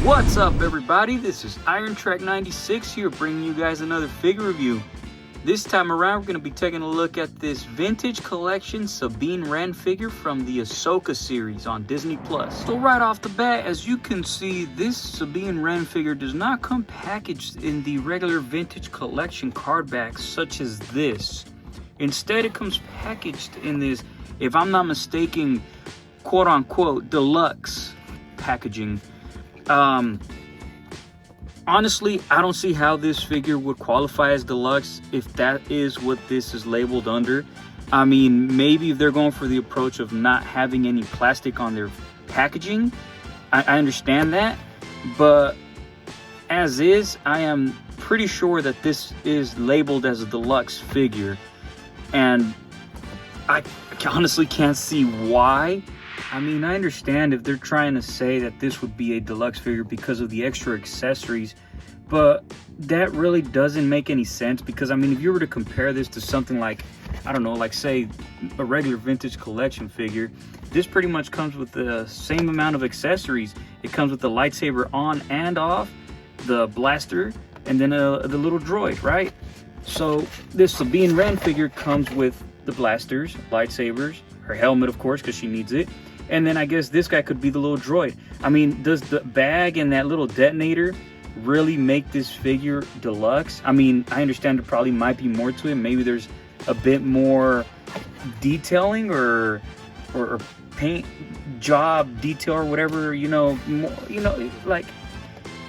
What's up, everybody? This is Iron Track 96 here, bringing you guys another figure review. This time around, we're going to be taking a look at this vintage collection Sabine Wren figure from the Ahsoka series on Disney+. So right off the bat, as you can see, this Sabine Wren figure does not come packaged in the regular vintage collection card backs such as this. Instead, it comes packaged in this, if I'm not mistaken, quote-unquote deluxe packaging. Honestly, I don't see how this figure would qualify as deluxe if that is what this is labeled under. I mean, maybe if they're going for the approach of not having any plastic on their packaging, I understand that, but as is, I am pretty sure that this is labeled as a deluxe figure, and I honestly can't see why. I mean, I understand if they're trying to say that this would be a deluxe figure because of the extra accessories, but that really doesn't make any sense because, I mean, if you were to compare this to something like, I don't know, like say a regular vintage collection figure, this pretty much comes with the same amount of accessories. It comes with the lightsaber on and off, the blaster, and then the little droid, right? So this Sabine Wren figure comes with the blasters, lightsabers, her helmet, of course, because she needs it. And then I guess this guy could be the little droid. I mean, does the bag and that little detonator really make this figure deluxe? I mean, I understand there probably might be more to it. Maybe there's a bit more detailing or paint job detail or whatever, more, like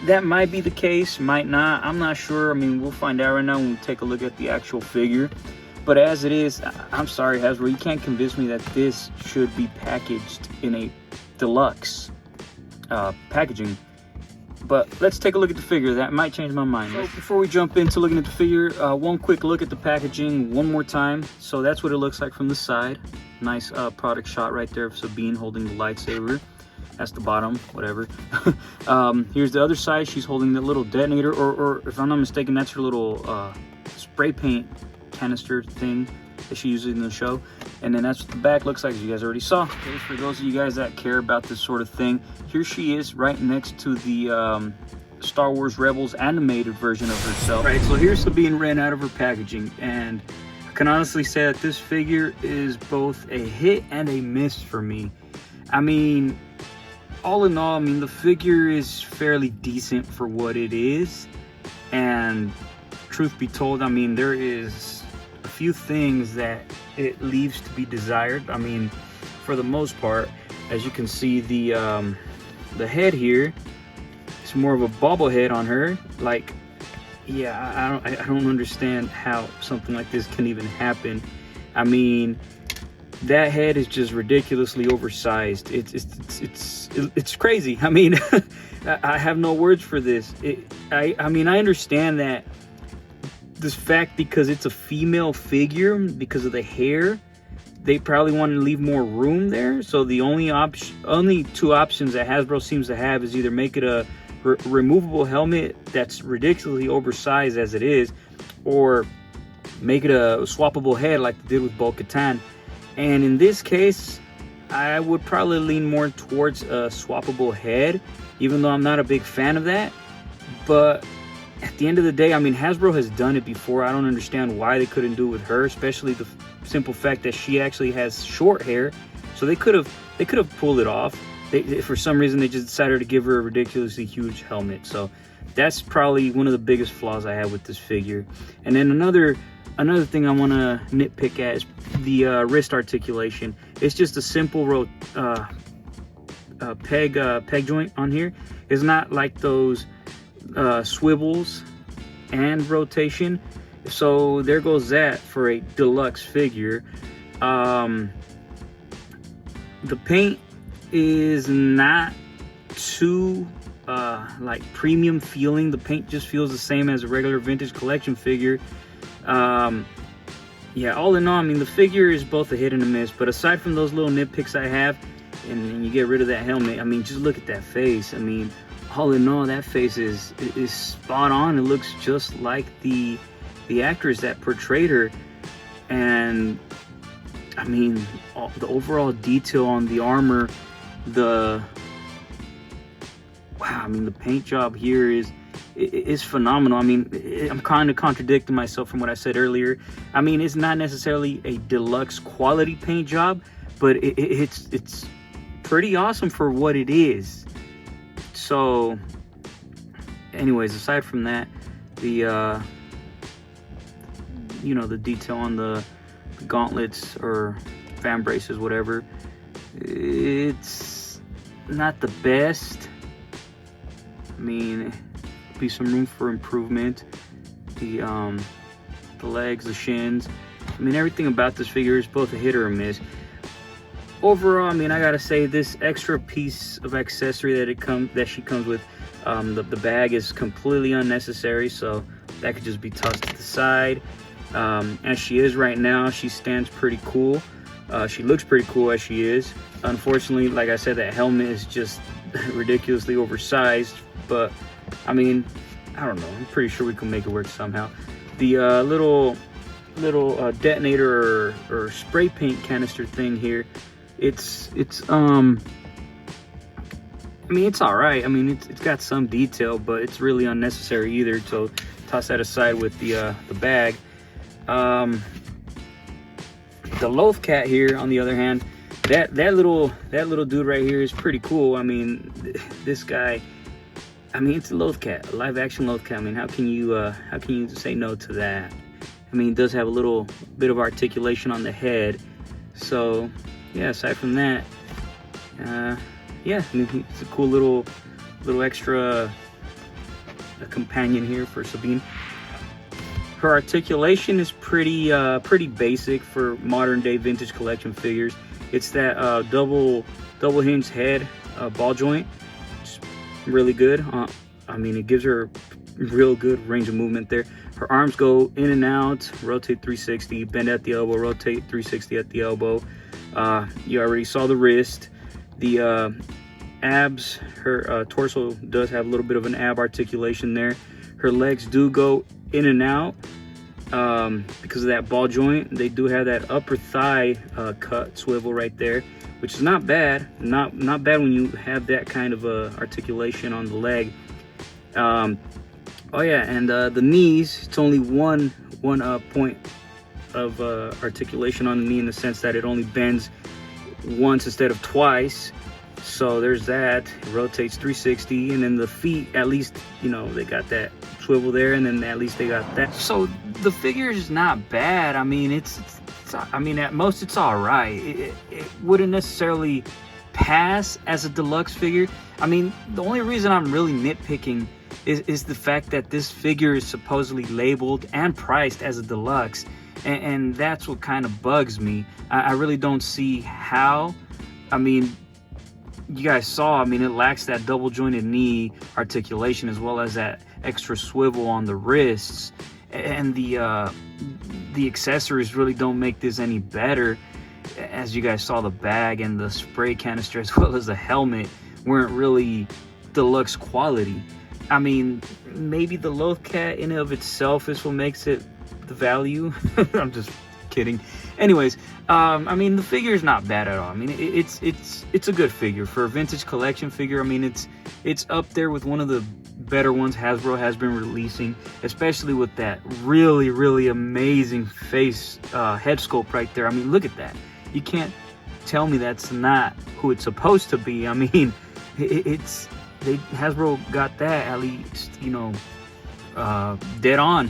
that might be the case, might not. I'm not sure. I mean, we'll find out right now when we take a look at the actual figure. But as it is, I'm sorry, Hasbro, you can't convince me that this should be packaged in a deluxe packaging. But let's take a look at the figure. That might change my mind. So before we jump into looking at the figure, one quick look at the packaging one more time. So that's what it looks like from the side. Nice product shot right there of Sabine holding the lightsaber. That's the bottom, whatever. Here's the other side. She's holding the little detonator, or if I'm not mistaken, that's her little spray paint canister thing that she uses in the show. And then that's what the back looks like, as you guys already saw. Okay, for those of you guys that care about this sort of thing, here she is right next to the Star Wars Rebels animated version of herself. Right, so here's Sabine Wren out of her packaging, and I can honestly say that this figure is both a hit and a miss for me. I mean, all in all, I mean, the figure is fairly decent for what it is, and truth be told, I mean, there is a few things that it leaves to be desired. I mean, for the most part, as you can see, the head here, it's more of a bobblehead on her. Like, yeah, I don't understand how something like this can even happen. I mean, that head is just ridiculously oversized. It's crazy. I mean, I have no words for this. I mean, I understand that this fact, because it's a female figure, because of the hair, they probably want to leave more room there. So the only two options that Hasbro seems to have is either make it a removable helmet that's ridiculously oversized as it is, or make it a swappable head like they did with Bo-Katan. And in this case, I would probably lean more towards a swappable head, even though I'm not a big fan of that. But at the end of the day, I mean, Hasbro has done it before. I don't understand why they couldn't do it with her, especially the simple fact that she actually has short hair. So they could have pulled it off. For some reason, they just decided to give her a ridiculously huge helmet. So that's probably one of the biggest flaws I have with this figure. And then another thing I want to nitpick at is the wrist articulation. It's just a simple peg joint on here. It's not like those swivels and rotation. So there goes that for a deluxe figure. The paint is not too like premium feeling. The paint just feels the same as a regular vintage collection figure. Yeah, all in all, I mean, the figure is both a hit and a miss. But aside from those little nitpicks I have, and you get rid of that helmet, I mean, just look at that face. I mean, all in all, that face is spot on. It looks just like the actress that portrayed her. And I mean, the overall detail on the armor, wow, I mean, the paint job here is phenomenal. I mean, I'm kind of contradicting myself from what I said earlier. I mean, it's not necessarily a deluxe quality paint job, but it's pretty awesome for what it is. So anyways, aside from that, the you know, the detail on the gauntlets or fan braces, whatever, it's not the best. I mean, be some room for improvement. The legs, the shins, I mean, everything about this figure is both a hit or a miss. Overall, I mean, I gotta say, this extra piece of accessory that she comes with, the bag, is completely unnecessary, so that could just be tossed to the side. As she is right now, she stands pretty cool. She looks pretty cool as she is. Unfortunately, like I said, that helmet is just ridiculously oversized, but I mean, I don't know, I'm pretty sure we can make it work somehow. The little detonator or spray paint canister thing here, it's I mean, it's all right. I mean, it's got some detail, but it's really unnecessary either, so toss that aside with the bag. The loaf cat here, on the other hand, that little dude right here is pretty cool. I mean, this guy, I mean, it's a loaf cat, a live action loaf cat. I mean, how can you say no to that? I mean, it does have a little bit of articulation on the head. So yeah, aside from that, yeah, I mean, it's a cool little extra companion here for Sabine. Her articulation is pretty basic for modern day vintage collection figures. It's that double hinge head ball joint. It's really good. I mean, it gives her real good range of movement there. Her arms go in and out, rotate 360, bend at the elbow, rotate 360 at the elbow. You already saw the wrist. The abs, her torso does have a little bit of an ab articulation there. Her legs do go in and out because of that ball joint. They do have that upper thigh cut swivel right there, which is not bad. Not bad when you have that kind of articulation on the leg. Oh yeah, and the knees, it's only one point of articulation on the knee, in the sense that it only bends once instead of twice. So there's that. It rotates 360, and then the feet, at least, you know, they got that swivel there, and then at least they got that. So the figure is not bad. I mean, it's I mean, at most it's all right. It wouldn't necessarily pass as a deluxe figure. I mean, the only reason I'm really nitpicking is the fact that this figure is supposedly labeled and priced as a deluxe, and that's what kind of bugs me. I really don't see how. I mean, you guys saw, I mean, it lacks that double jointed knee articulation, as well as that extra swivel on the wrists, and the accessories really don't make this any better. As you guys saw, the bag and the spray canister, as well as the helmet, weren't really deluxe quality. I mean, maybe the loaf cat in and of itself is what makes it the value. I'm just kidding. Anyways, I mean, the figure is not bad at all. I mean, it's a good figure for a vintage collection figure. I mean, it's up there with one of the better ones Hasbro has been releasing, especially with that really amazing face head sculpt right there. I mean, look at that. You can't tell me that's not who it's supposed to be. I mean, Hasbro got that, at least, you know, dead on.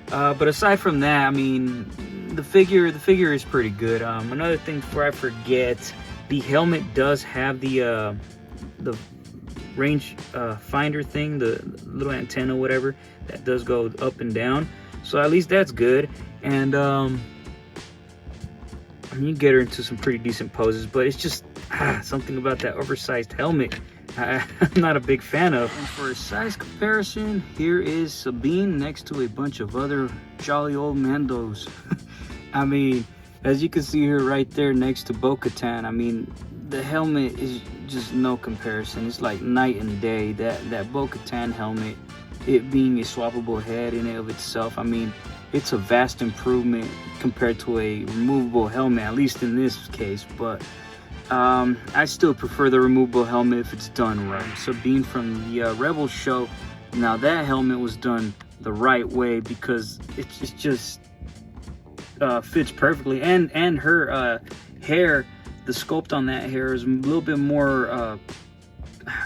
But aside from that, I mean, the figure is pretty good. Another thing before I forget, the helmet does have the range finder thing, the little antenna, whatever, that does go up and down. So at least that's good. And I mean, you get her into some pretty decent poses, but it's just something about that oversized helmet I'm not a big fan of. And for a size comparison, here is Sabine next to a bunch of other jolly old Mandos. I mean, as you can see here right there next to Bo-Katan, I mean, the helmet is just no comparison. It's like night and day. That Bo-Katan helmet, it being a swappable head in and of itself, I mean, it's a vast improvement compared to a removable helmet, at least in this case. But I still prefer the removable helmet if it's done right. Sabine from the Rebels show, now that helmet was done the right way, because it just fits perfectly, and her hair, the sculpt on that hair is a little bit more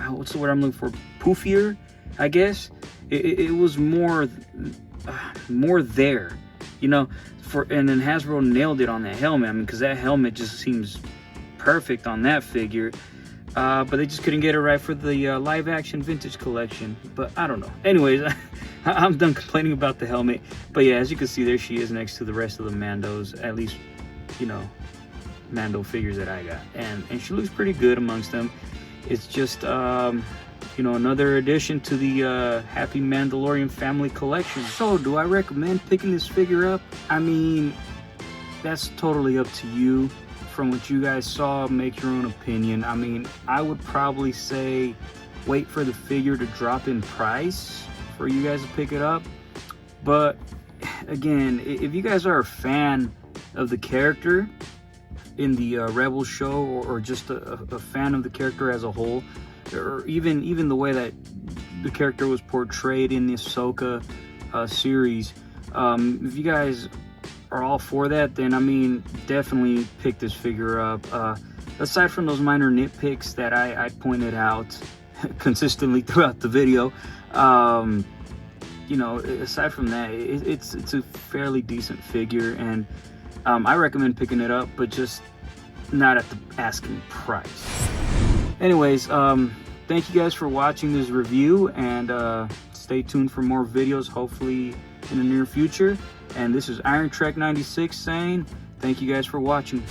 what's the word I'm looking for, poofier, I guess. It was more there, you know, and then Hasbro nailed it on that helmet. I mean, because that helmet just seems perfect on that figure, but they just couldn't get it right for the live action vintage collection. But I don't know. Anyways, I'm done complaining about the helmet. But yeah, as you can see, there she is next to the rest of the Mandos, at least, you know, Mando figures that I got, and she looks pretty good amongst them. It's just you know, another addition to the Happy Mandalorian family collection. So do I recommend picking this figure up? I mean, that's totally up to you. From what you guys saw, make your own opinion. I mean, I would probably say wait for the figure to drop in price for you guys to pick it up. But again, if you guys are a fan of the character in the Rebels show, or just a fan of the character as a whole, or even the way that the character was portrayed in the Ahsoka series, if you guys are all for that, then I mean, definitely pick this figure up. Aside from those minor nitpicks that I pointed out consistently throughout the video, you know, aside from that, it's a fairly decent figure, and I recommend picking it up, but just not at the asking price. Anyways, thank you guys for watching this review, and stay tuned for more videos, hopefully in the near future. And this is Iron Trek 96 saying thank you guys for watching.